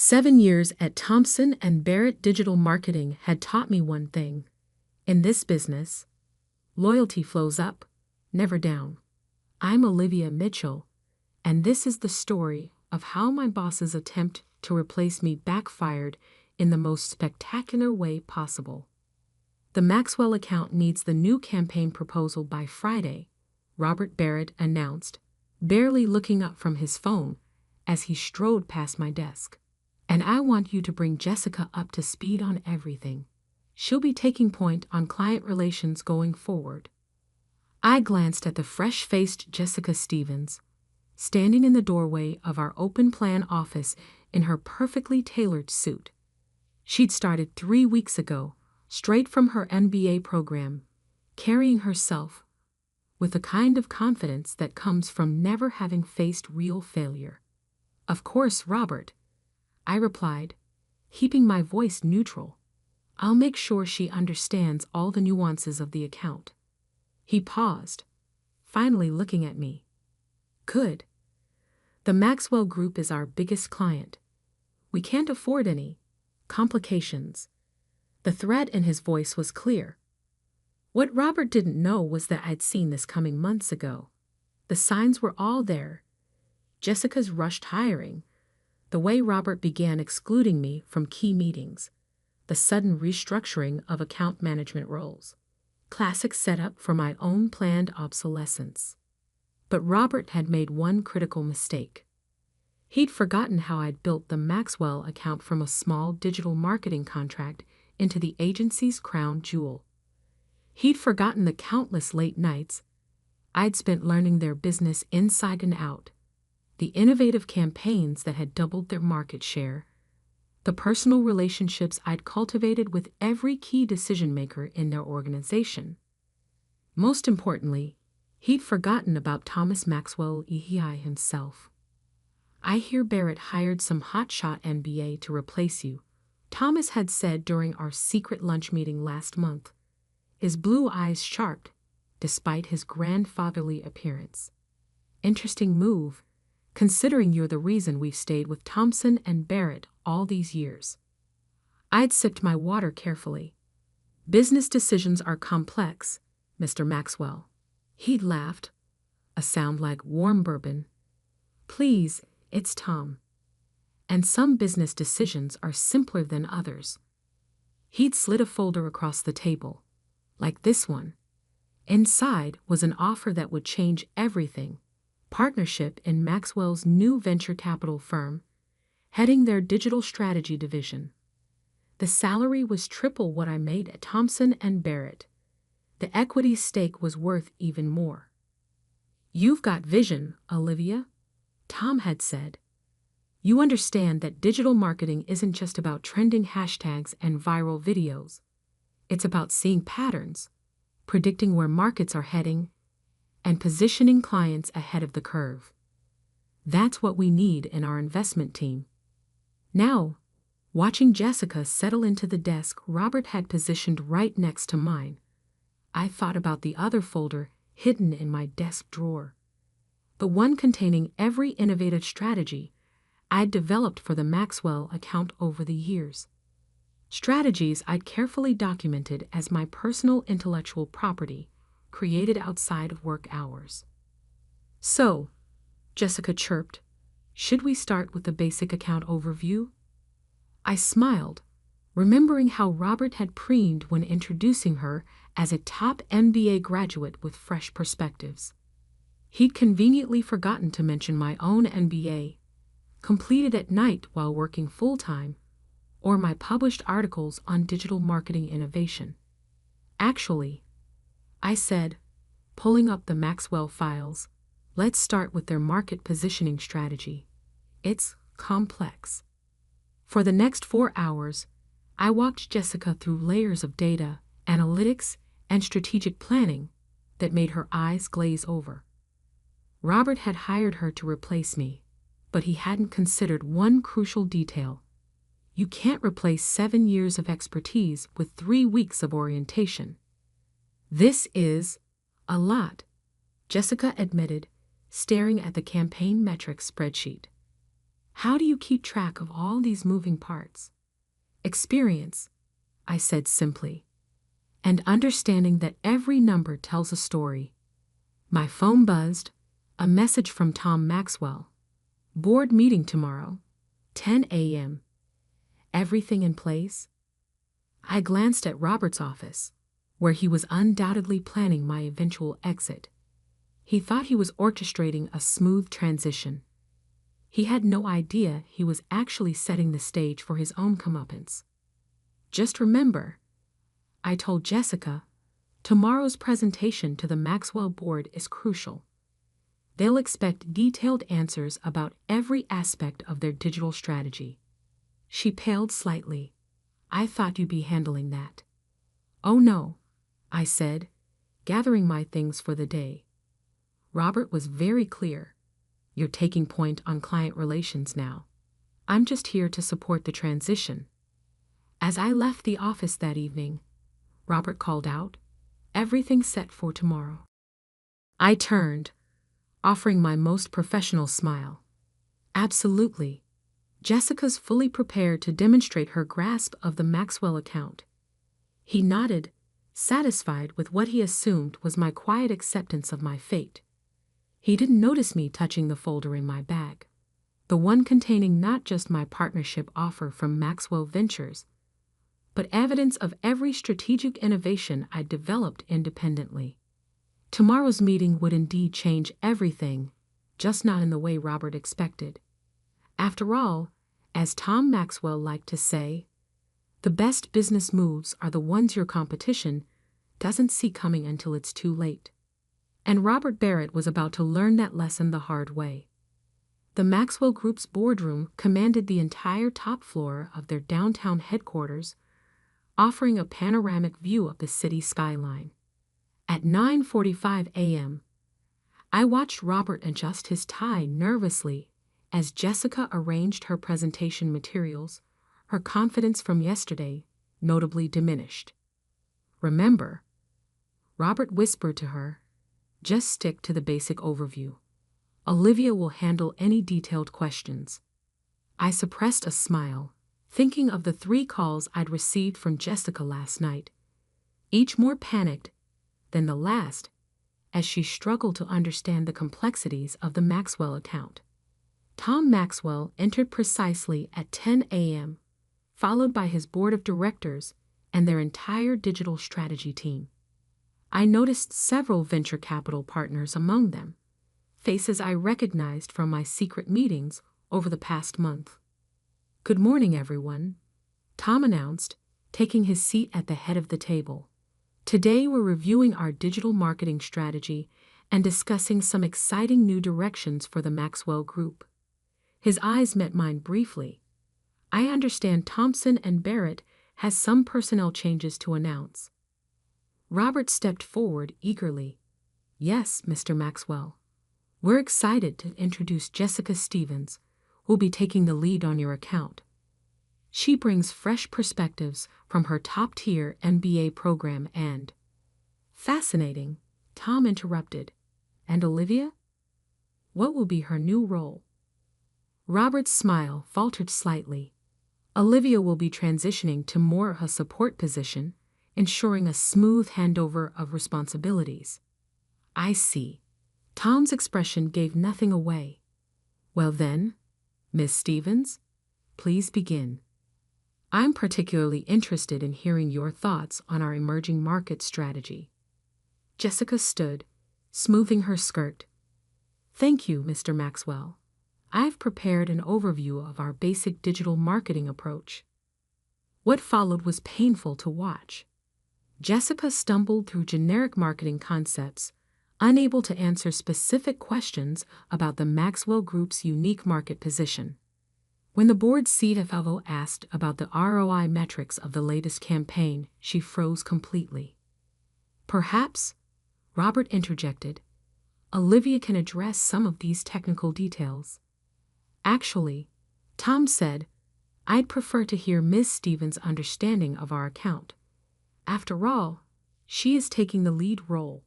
7 years at Thompson and Barrett Digital Marketing had taught me one thing. In this business, loyalty flows up, never down. I'm Olivia Mitchell, and this is the story of how my boss's attempt to replace me backfired in the most spectacular way possible. The Maxwell account needs the new campaign proposal by Friday, Robert Barrett announced, barely looking up from his phone as he strode past my desk. And I want you to bring Jessica up to speed on everything. She'll be taking point on client relations going forward. I glanced at the fresh-faced Jessica Stevens, standing in the doorway of our open-plan office in her perfectly tailored suit. She'd started 3 weeks ago, straight from her MBA program, carrying herself with the kind of confidence that comes from never having faced real failure. Of course, Robert, I replied, keeping my voice neutral. I'll make sure she understands all the nuances of the account. He paused, finally looking at me. Good. The Maxwell Group is our biggest client. We can't afford any complications. The threat in his voice was clear. What Robert didn't know was that I'd seen this coming months ago. The signs were all there. Jessica's rushed hiring, the way Robert began excluding me from key meetings, the sudden restructuring of account management roles. Classic setup for my own planned obsolescence. But Robert had made one critical mistake. He'd forgotten how I'd built the Maxwell account from a small digital marketing contract into the agency's crown jewel. He'd forgotten the countless late nights I'd spent learning their business inside and out, the innovative campaigns that had doubled their market share, the personal relationships I'd cultivated with every key decision-maker in their organization. Most importantly, he'd forgotten about Thomas Maxwell EHI himself. I hear Barrett hired some hotshot MBA to replace you, Thomas had said during our secret lunch meeting last month, his blue eyes sharp, despite his grandfatherly appearance. Interesting move, considering you're the reason we've stayed with Thompson and Barrett all these years. I'd sipped my water carefully. Business decisions are complex, Mr. Maxwell. He'd laughed, a sound like warm bourbon. Please, it's Tom. And some business decisions are simpler than others. He'd slid a folder across the table, like this one. Inside was an offer that would change everything. Partnership in Maxwell's new venture capital firm, heading their digital strategy division. The salary was triple what I made at Thompson and Barrett. The equity stake was worth even more. You've got vision, Olivia, Tom had said. You understand that digital marketing isn't just about trending hashtags and viral videos. It's about seeing patterns, predicting where markets are heading, and positioning clients ahead of the curve. That's what we need in our investment team. Now, watching Jessica settle into the desk Robert had positioned right next to mine, I thought about the other folder hidden in my desk drawer. The one containing every innovative strategy I'd developed for the Maxwell account over the years. Strategies I'd carefully documented as my personal intellectual property, created outside of work hours. So, Jessica chirped, should we start with the basic account overview? I smiled, remembering how Robert had preened when introducing her as a top MBA graduate with fresh perspectives. He'd conveniently forgotten to mention my own MBA, completed at night while working full-time, or my published articles on digital marketing innovation. Actually, I said, pulling up the Maxwell files, let's start with their market positioning strategy. It's complex. For the next 4 hours, I walked Jessica through layers of data, analytics, and strategic planning that made her eyes glaze over. Robert had hired her to replace me, but he hadn't considered one crucial detail. You can't replace 7 years of expertise with 3 weeks of orientation. This is a lot, Jessica admitted, staring at the campaign metrics spreadsheet. How do you keep track of all these moving parts? Experience, I said simply, and understanding that every number tells a story. My phone buzzed, a message from Tom Maxwell. Board meeting tomorrow, 10 a.m. Everything in place? I glanced at Robert's office, where he was undoubtedly planning my eventual exit. He thought he was orchestrating a smooth transition. He had no idea he was actually setting the stage for his own comeuppance. Just remember, I told Jessica, tomorrow's presentation to the Maxwell board is crucial. They'll expect detailed answers about every aspect of their digital strategy. She paled slightly. I thought you'd be handling that. Oh no, I said, gathering my things for the day. Robert was very clear. You're taking point on client relations now. I'm just here to support the transition. As I left the office that evening, Robert called out, everything set for tomorrow. I turned, offering my most professional smile. Absolutely. Jessica's fully prepared to demonstrate her grasp of the Maxwell account. He nodded, satisfied with what he assumed was my quiet acceptance of my fate. He didn't notice me touching the folder in my bag, the one containing not just my partnership offer from Maxwell Ventures, but evidence of every strategic innovation I'd developed independently. Tomorrow's meeting would indeed change everything, just not in the way Robert expected. After all, as Tom Maxwell liked to say, the best business moves are the ones your competition doesn't see coming until it's too late. And Robert Barrett was about to learn that lesson the hard way. The Maxwell Group's boardroom commanded the entire top floor of their downtown headquarters, offering a panoramic view of the city skyline. At 9:45 a.m., I watched Robert adjust his tie nervously as Jessica arranged her presentation materials. Her confidence from yesterday notably diminished. Remember, Robert whispered to her, just stick to the basic overview. Olivia will handle any detailed questions. I suppressed a smile, thinking of the 3 calls I'd received from Jessica last night, each more panicked than the last, as she struggled to understand the complexities of the Maxwell account. Tom Maxwell entered precisely at 10 a.m., followed by his board of directors and their entire digital strategy team. I noticed several venture capital partners among them, faces I recognized from my secret meetings over the past month. Good morning, everyone, Tom announced, taking his seat at the head of the table. Today we're reviewing our digital marketing strategy and discussing some exciting new directions for the Maxwell Group. His eyes met mine briefly. I understand Thompson and Barrett has some personnel changes to announce. Robert stepped forward eagerly. Yes, Mr. Maxwell. We're excited to introduce Jessica Stevens, who'll be taking the lead on your account. She brings fresh perspectives from her top-tier MBA program and... Fascinating, Tom interrupted. And Olivia? What will be her new role? Robert's smile faltered slightly. Olivia will be transitioning to more of a support position, ensuring a smooth handover of responsibilities. I see. Tom's expression gave nothing away. Well then, Miss Stevens, please begin. I'm particularly interested in hearing your thoughts on our emerging market strategy. Jessica stood, smoothing her skirt. Thank you, Mr. Maxwell. I've prepared an overview of our basic digital marketing approach. What followed was painful to watch. Jessica stumbled through generic marketing concepts, unable to answer specific questions about the Maxwell Group's unique market position. When the board's CFO asked about the ROI metrics of the latest campaign, she froze completely. Perhaps, Robert interjected, Olivia can address some of these technical details. Actually, Tom said, I'd prefer to hear Ms. Stevens' understanding of our account. After all, she is taking the lead role.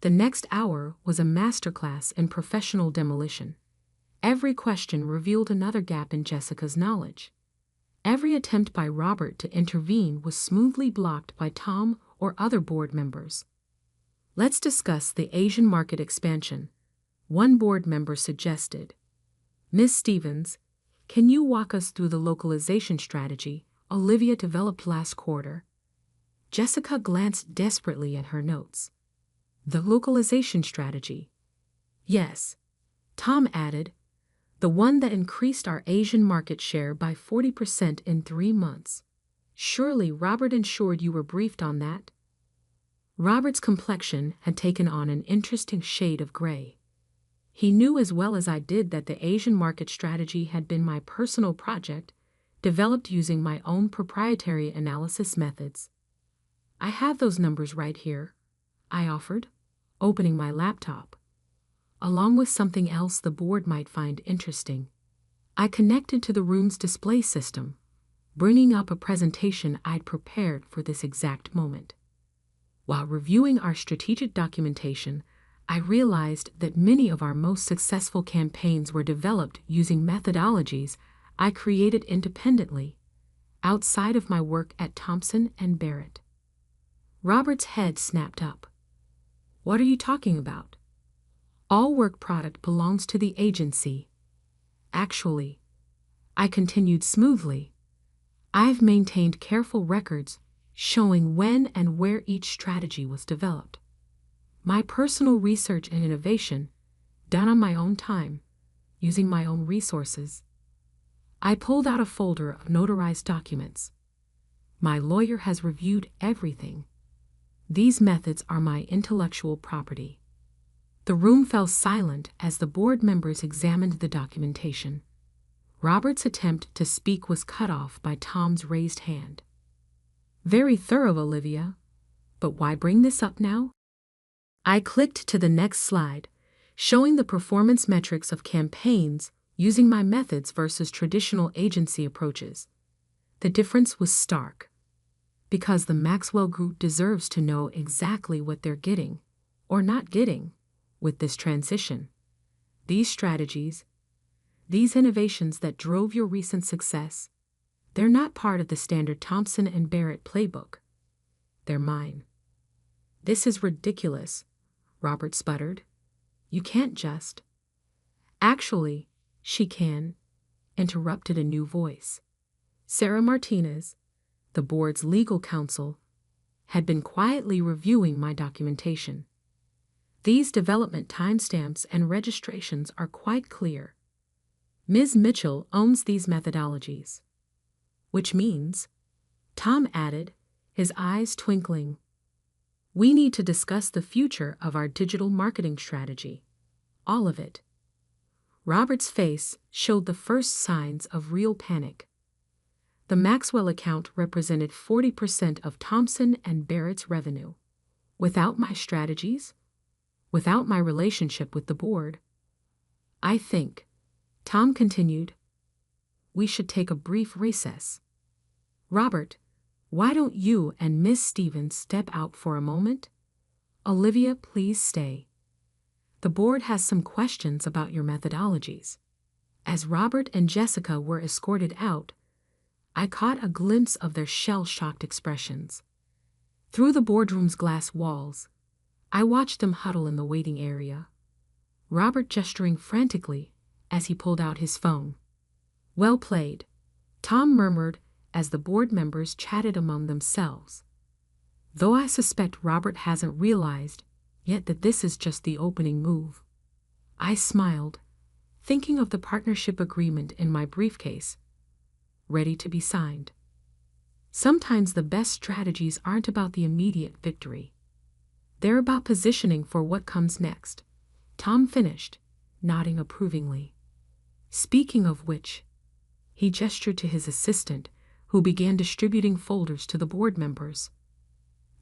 The next hour was a masterclass in professional demolition. Every question revealed another gap in Jessica's knowledge. Every attempt by Robert to intervene was smoothly blocked by Tom or other board members. Let's discuss the Asian market expansion, one board member suggested. Ms. Stevens, can you walk us through the localization strategy Olivia developed last quarter? Jessica glanced desperately at her notes. The localization strategy. Yes, Tom added, the one that increased our Asian market share by 40% in 3 months. Surely Robert ensured you were briefed on that? Robert's complexion had taken on an interesting shade of gray. He knew as well as I did that the Asian market strategy had been my personal project, developed using my own proprietary analysis methods. I have those numbers right here, I offered, opening my laptop. Along with something else the board might find interesting. I connected to the room's display system, bringing up a presentation I'd prepared for this exact moment. While reviewing our strategic documentation, I realized that many of our most successful campaigns were developed using methodologies I created independently, outside of my work at Thompson and Barrett. Robert's head snapped up. What are you talking about? All work product belongs to the agency. Actually, I continued smoothly, I've maintained careful records showing when and where each strategy was developed. My personal research and innovation, done on my own time, using my own resources. I pulled out a folder of notarized documents. My lawyer has reviewed everything. These methods are my intellectual property. The room fell silent as the board members examined the documentation. Robert's attempt to speak was cut off by Tom's raised hand. Very thorough, Olivia. But why bring this up now? I clicked to the next slide, showing the performance metrics of campaigns using my methods versus traditional agency approaches. The difference was stark. Because the Maxwell Group deserves to know exactly what they're getting, or not getting, with this transition. These strategies, these innovations that drove your recent success, they're not part of the standard Thompson and Barrett playbook. They're mine. This is ridiculous, Robert sputtered. You can't just. Actually, she can, interrupted a new voice. Sarah Martinez, the board's legal counsel, had been quietly reviewing my documentation. These development timestamps and registrations are quite clear. Ms. Mitchell owns these methodologies. Which means, Tom added, his eyes twinkling, we need to discuss the future of our digital marketing strategy. All of it. Robert's face showed the first signs of real panic. The Maxwell account represented 40% of Thompson and Barrett's revenue. Without my strategies, without my relationship with the board, I think, Tom continued, we should take a brief recess. Robert, why don't you and Miss Stevens step out for a moment? Olivia, please stay. The board has some questions about your methodologies. As Robert and Jessica were escorted out, I caught a glimpse of their shell-shocked expressions. Through the boardroom's glass walls, I watched them huddle in the waiting area, Robert gesturing frantically as he pulled out his phone. Well played, Tom murmured as the board members chatted among themselves. Though I suspect Robert hasn't realized yet that this is just the opening move. I smiled, thinking of the partnership agreement in my briefcase, ready to be signed. Sometimes the best strategies aren't about the immediate victory. They're about positioning for what comes next. Tom finished, nodding approvingly. Speaking of which, he gestured to his assistant, who began distributing folders to the board members.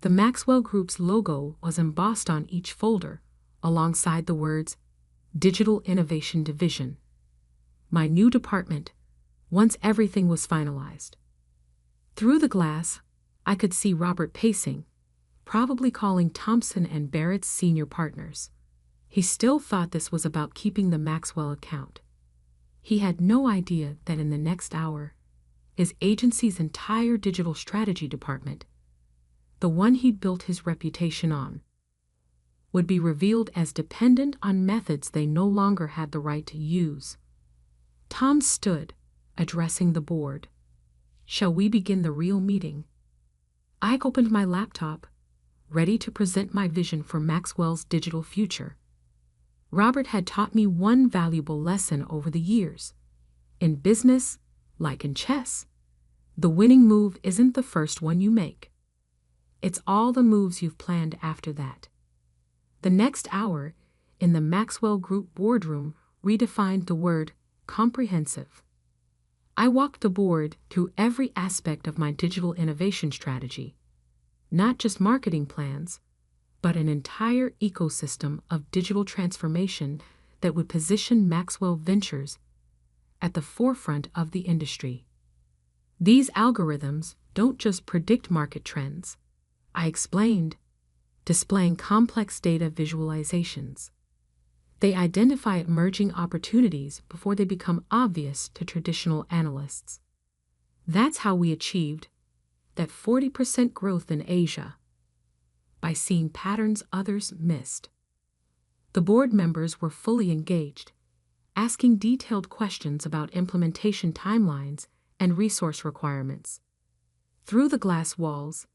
The Maxwell Group's logo was embossed on each folder, alongside the words, Digital Innovation Division. My new department, once everything was finalized. Through the glass, I could see Robert pacing, probably calling Thompson and Barrett's senior partners. He still thought this was about keeping the Maxwell account. He had no idea that in the next hour, his agency's entire digital strategy department, the one he'd built his reputation on, would be revealed as dependent on methods they no longer had the right to use. Tom stood, addressing the board. "Shall we begin the real meeting?" I opened my laptop, ready to present my vision for Maxwell's digital future. Robert had taught me one valuable lesson over the years. In business, like in chess, the winning move isn't the first one you make. It's all the moves you've planned after that. The next hour, in the Maxwell Group boardroom, redefined the word comprehensive. I walked the board through every aspect of my digital innovation strategy, not just marketing plans, but an entire ecosystem of digital transformation that would position Maxwell Ventures at the forefront of the industry. These algorithms don't just predict market trends, I explained, displaying complex data visualizations. They identify emerging opportunities before they become obvious to traditional analysts. That's how we achieved that 40% growth in Asia, by seeing patterns others missed. The board members were fully engaged, asking detailed questions about implementation timelines and resource requirements. Through the glass walls,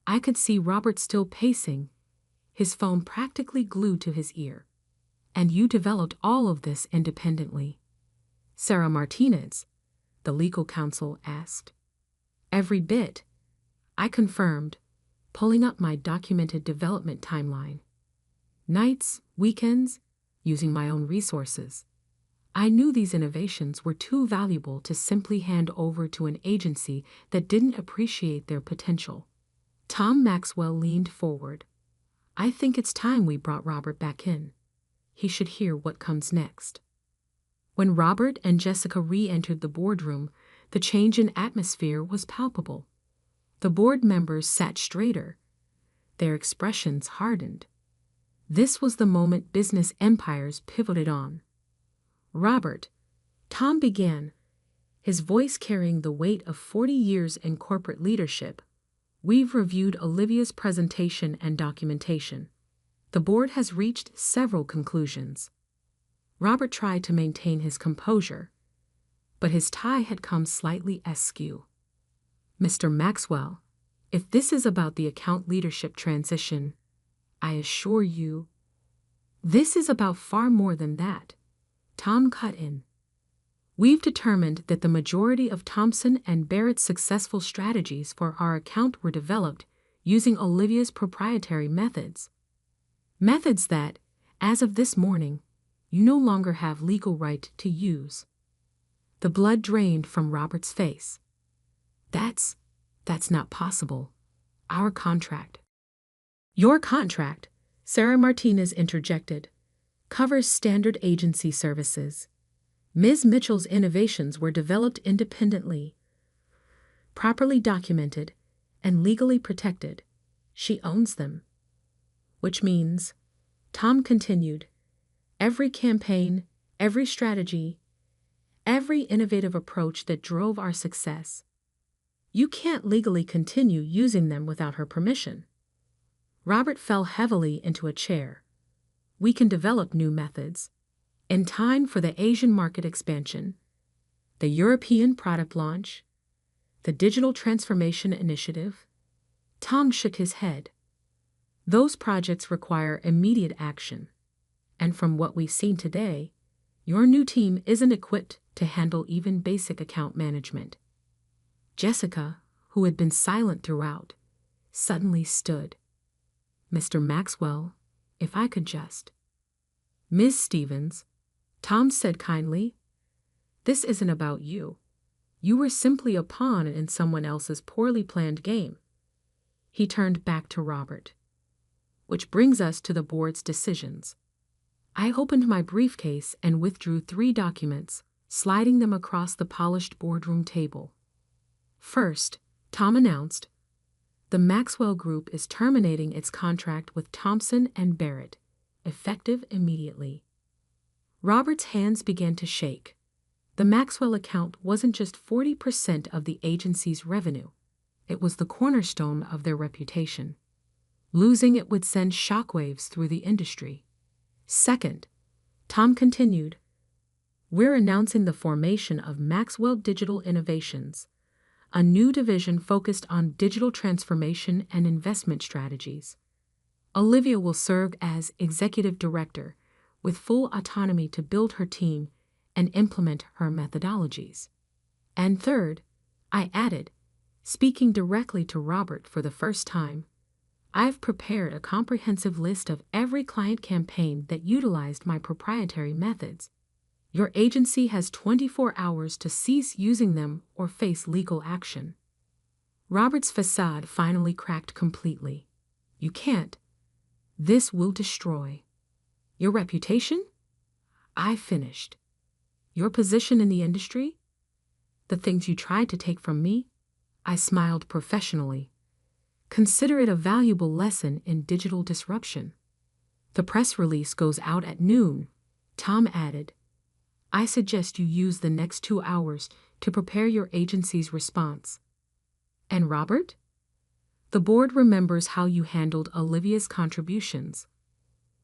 I could see Robert still pacing, his phone practically glued to his ear. "And you developed all of this independently?" Sarah Martinez, the legal counsel, asked. "Every bit," I confirmed, pulling up my documented development timeline. Nights, weekends, using my own resources. I knew these innovations were too valuable to simply hand over to an agency that didn't appreciate their potential. Tom Maxwell leaned forward. "I think it's time we brought Robert back in. He should hear what comes next." When Robert and Jessica re-entered the boardroom, the change in atmosphere was palpable. The board members sat straighter. Their expressions hardened. This was the moment business empires pivoted on. "Robert," Tom began, his voice carrying the weight of 40 years in corporate leadership, "we've reviewed Olivia's presentation and documentation. The board has reached several conclusions." Robert tried to maintain his composure, but his tie had come slightly askew. "Mr. Maxwell, if this is about the account leadership transition, I assure you, this is about far more than that," Tom cut in. "We've determined that the majority of Thompson and Barrett's successful strategies for our account were developed using Olivia's proprietary methods. Methods that, as of this morning, you no longer have legal right to use." The blood drained from Robert's face. That's not possible. Our contract." "Your contract," Sarah Martinez interjected, "covers standard agency services. Ms. Mitchell's innovations were developed independently, properly documented, and legally protected. She owns them. Which means," Tom continued, "every campaign, every strategy, every innovative approach that drove our success. You can't legally continue using them without her permission." Robert fell heavily into a chair. "We can develop new methods. In time for the Asian market expansion, the European product launch, the digital transformation initiative." Tom shook his head. "Those projects require immediate action, and from what we've seen today, your new team isn't equipped to handle even basic account management." Jessica, who had been silent throughout, suddenly stood. "Mr. Maxwell, if I could just—" "Ms. Stevens," Tom said kindly, "this isn't about you. You were simply a pawn in someone else's poorly planned game." He turned back to Robert. "Which brings us to the board's decisions." I opened my briefcase and withdrew 3 documents, sliding them across the polished boardroom table. First, Tom announced, "The Maxwell Group is terminating its contract with Thompson and Barrett, effective immediately." Robert's hands began to shake. The Maxwell account wasn't just 40% of the agency's revenue, it was the cornerstone of their reputation. Losing it would send shockwaves through the industry. Second, Tom continued, we're announcing the formation of Maxwell Digital Innovations, a new division focused on digital transformation and investment strategies. Olivia will serve as executive director, with full autonomy to build her team and implement her methodologies. And third, I added, speaking directly to Robert for the first time, I've prepared a comprehensive list of every client campaign that utilized my proprietary methods. Your agency has 24 hours to cease using them or face legal action. Robert's facade finally cracked completely. You can't. This will destroy your reputation? I finished. Your position in the industry? The things you tried to take from me? I smiled professionally. Consider it a valuable lesson in digital disruption. The press release goes out at noon, Tom added. I suggest you use the next 2 hours to prepare your agency's response. And Robert? The board remembers how you handled Olivia's contributions.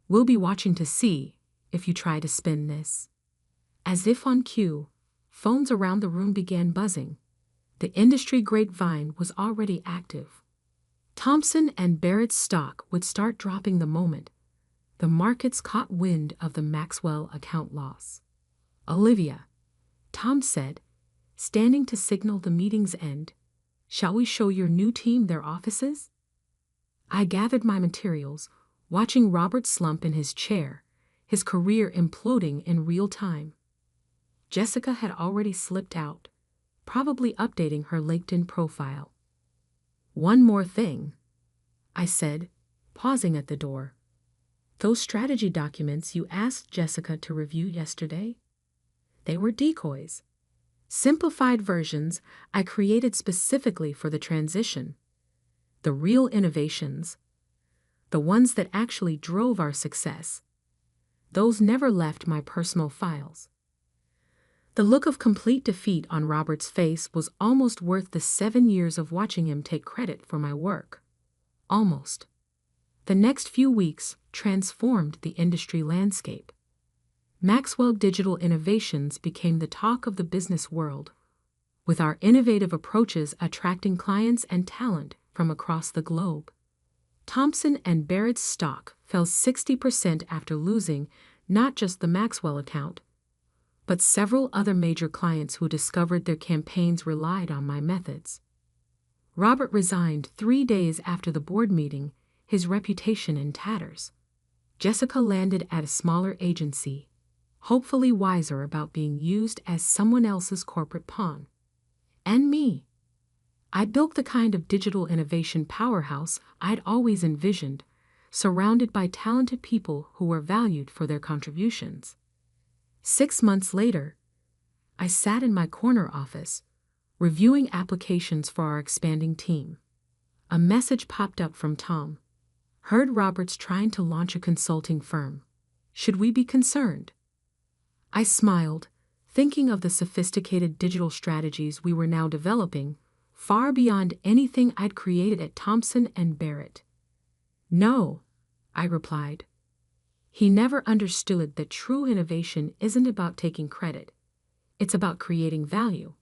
We'll be watching to see if you try to spin this. As if on cue, phones around the room began buzzing. The industry grapevine was already active. Thompson and Barrett's stock would start dropping the moment the markets caught wind of the Maxwell account loss. Olivia, Tom said, standing to signal the meeting's end, shall we show your new team their offices? I gathered my materials, watching Robert slump in his chair, his career imploding in real time. Jessica had already slipped out, probably updating her LinkedIn profile. One more thing, I said, pausing at the door. Those strategy documents you asked Jessica to review yesterday? They were decoys. Simplified versions I created specifically for the transition. The real innovations, the ones that actually drove our success, those never left my personal files. The look of complete defeat on Robert's face was almost worth the 7 years of watching him take credit for my work. Almost. The next few weeks transformed the industry landscape. Maxwell Digital Innovations became the talk of the business world, with our innovative approaches attracting clients and talent from across the globe. Thompson and Barrett's stock fell 60% after losing not just the Maxwell account, but several other major clients who discovered their campaigns relied on my methods. Robert resigned 3 days after the board meeting, his reputation in tatters. Jessica landed at a smaller agency, hopefully wiser about being used as someone else's corporate pawn. And me. I built the kind of digital innovation powerhouse I'd always envisioned, surrounded by talented people who were valued for their contributions. 6 months later, I sat in my corner office, reviewing applications for our expanding team. A message popped up from Tom. Heard Robert's trying to launch a consulting firm. Should we be concerned? I smiled, thinking of the sophisticated digital strategies we were now developing, far beyond anything I'd created at Thompson and Barrett. No, I replied. He never understood that true innovation isn't about taking credit. It's about creating value.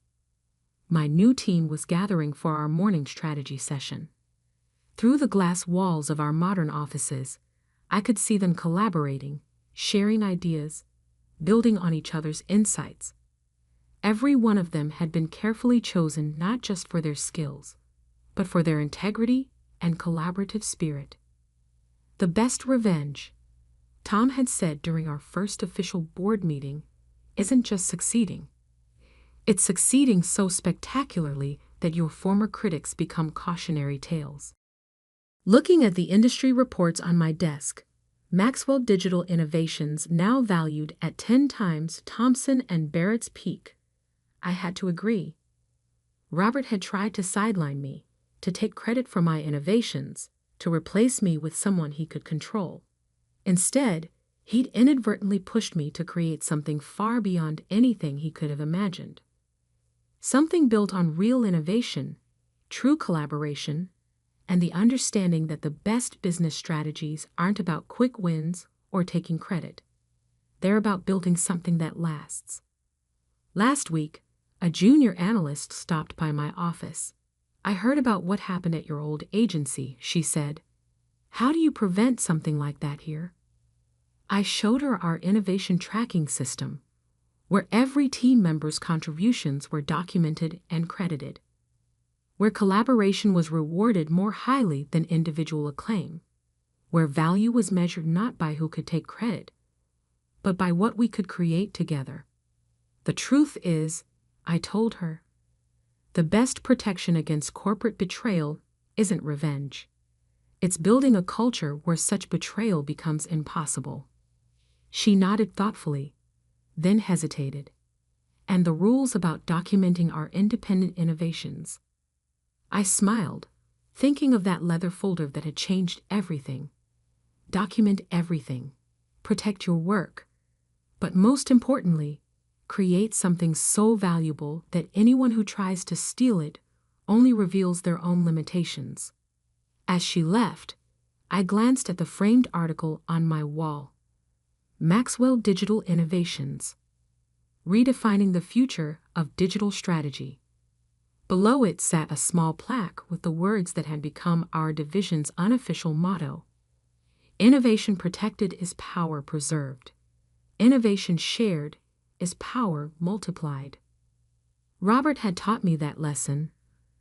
My new team was gathering for our morning strategy session. Through the glass walls of our modern offices, I could see them collaborating, sharing ideas, building on each other's insights. Every one of them had been carefully chosen not just for their skills, but for their integrity and collaborative spirit. The best revenge, Tom had said during our first official board meeting, isn't just succeeding. It's succeeding so spectacularly that your former critics become cautionary tales. Looking at the industry reports on my desk, Maxwell Digital Innovations now valued at 10 times Thompson and Barrett's peak. I had to agree. Robert had tried to sideline me, to take credit for my innovations, to replace me with someone he could control. Instead, He'd inadvertently pushed me to create something far beyond anything he could have imagined. Something built on real innovation, true collaboration, and the understanding that the best business strategies aren't about quick wins or taking credit. They're about building something that lasts. Last week, a junior analyst stopped by my office. "I heard about what happened at your old agency," she said. "How do you prevent something like that here?" I showed her our innovation tracking system, where every team member's contributions were documented and credited, where collaboration was rewarded more highly than individual acclaim, where value was measured not by who could take credit, but by what we could create together. "The truth is," I told her, "the best protection against corporate betrayal isn't revenge. It's building a culture where such betrayal becomes impossible." She nodded thoughtfully, then hesitated. "And the rules about documenting our independent innovations." I smiled, thinking of that leather folder that had changed everything. Document everything. Protect your work. But most importantly, create something so valuable that anyone who tries to steal it only reveals their own limitations. As she left, I glanced at the framed article on my wall. Maxwell Digital Innovations, Redefining the Future of Digital Strategy. Below it sat a small plaque with the words that had become our division's unofficial motto: "Innovation protected is power preserved. Innovation shared is power multiplied." Robert had taught me that lesson,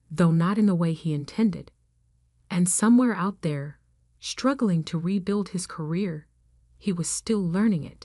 though not in the way he intended. And somewhere out there, struggling to rebuild his career, he was still learning it.